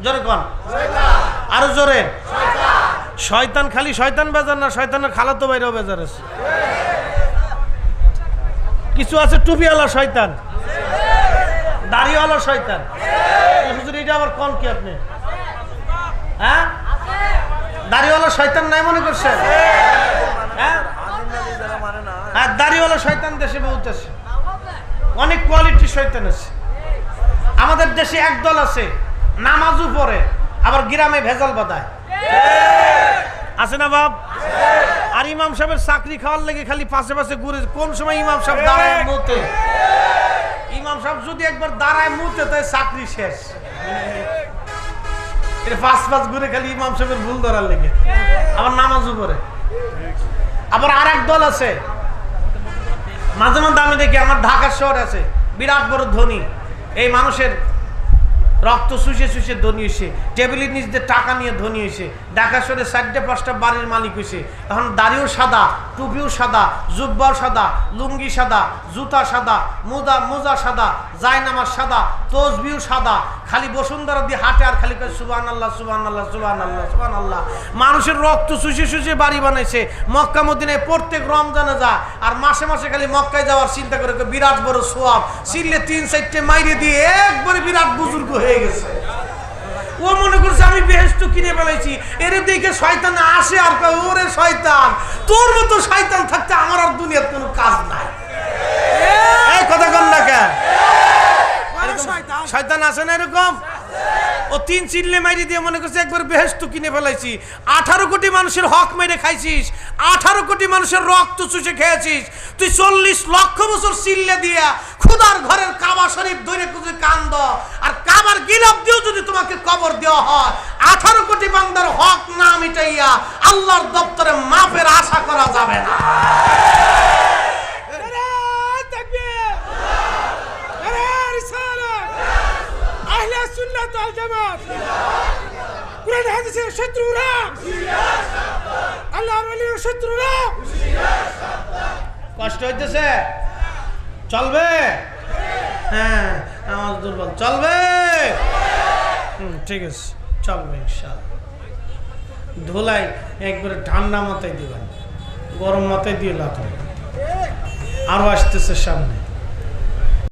জোরে কোন, আরো জোরে। শয়তান খালি শয়তান বেজার না, শয়তানের খালাতো ভাইরাও বেজার আছে। কিছু আছে টুপিওয়ালা শয়তান, দাড়িওয়ালা শয়তান। এটা আবার কোন কি আপনি? হ্যাঁ, দাড়িওয়ালা শয়তান নাই মনে করছেন? হ্যাঁ, দাড়িওয়ালা শয়তান দেশে বহুত আছে, অনেক কোয়ালিটির শয়তান আছে। আমাদের দেশে একদল আছে নামাজও পড়ে আবার গ্রামে ভেজাল বাঁধায়, আছে না বাপ? আর ইমাম সাহেবের চাকরি খাওয়ার লেগে খালি পাশে পাশে ঘুরে। কোন সময় ইমাম সাহেব দাঁড়ায় মুতে, ইমাম সাহেব যদি একবার দাঁড়ায় মুতে তাই চাকরি শেষ। পাঁচ পাঁচ ঘুরে খালি ইমাম সাহেবের ভুল ধরার লেগে, আবার নামাজও পড়ে। আবার আর এক দল আছে, মাঝে মাঝে আমি দেখি আমার ঢাকা শহর আছে বিরাট বড় ধনী, এই মানুষের রক্ত শুষে শুষে ধনী হয়েছে, টেবিলের নিচ দিয়ে টাকা নিয়ে ধনী হয়েছে, ঢাকা শহরে 4-5টা বাড়ির মালিক হয়েছে। এখন দাড়িও সাদা, টুপিও সাদা, জুব্বাও সাদা, লুঙ্গি সাদা, জুতা সাদা, মোজা সাদা, জায়নামাজ সাদা, তসবিও সাদা, খালি বসুন্ধরা দিয়ে হাঁটে আর খালি সুবহানাল্লাহ সুবহানাল্লাহ সুবহানাল্লাহ সুবহানাল্লাহ। মানুষের রক্ত শুষে শুষে বাড়ি বানাইছে, মক্কা মদিনায় প্রত্যেক রমজানে যায় আর মাসে মাসে খালি মক্কায় যাওয়ার চিন্তা করে, বিরাট বড় সোয়াব, চিল্লে 3-4টে মাইরে দিয়ে একবারে বিরাট বুজুর্গ হয়ে গেছে। ও মনে করছে আমি বেহেশত কিনে ফেলাইছি। এর দিকে শয়তান আসে আর কয়, ওরে শয়তান, তোর মতো শয়তান থাকতে আমার আর দুনিয়ার কোনো কাজ নাই। এই কথা কন না কেন? শয়তান আছে না এরকম? ও 3 চিল্লে মাইরি দিয়ে মনে করছে একবার বেহেশত কিনে ফেলাইছি। 18 কোটি মানুষের হক মেরে খাইছিস, 18 কোটি মানুষের রক্ত চুষে খেয়েছিস। তুই 40 লক্ষ বছর চিল্লে দিয়া খুদার ঘরের কাবা শরীফ ধরে খুঁজে কান্দ, আর কাবার গিলাফ দিয়েও যদি তোমাকে কবর দেওয়া হয়, 18 কোটি বান্দার হক না মিটাইয়া আল্লাহর দপ্তরে মাফের আশা করা যাবে না। কষ্ট হইতেছে? চলবে? হ্যাঁ, আমার দুর্বল চলবে। ঠিক আছে, চলবে ইনশাআল্লাহ। ধুলাই একবারে ঠান্ডা মাথায় দিবেন, গরম মাথায় দিয়ে লাভ, আরো আসতেছে সামনে।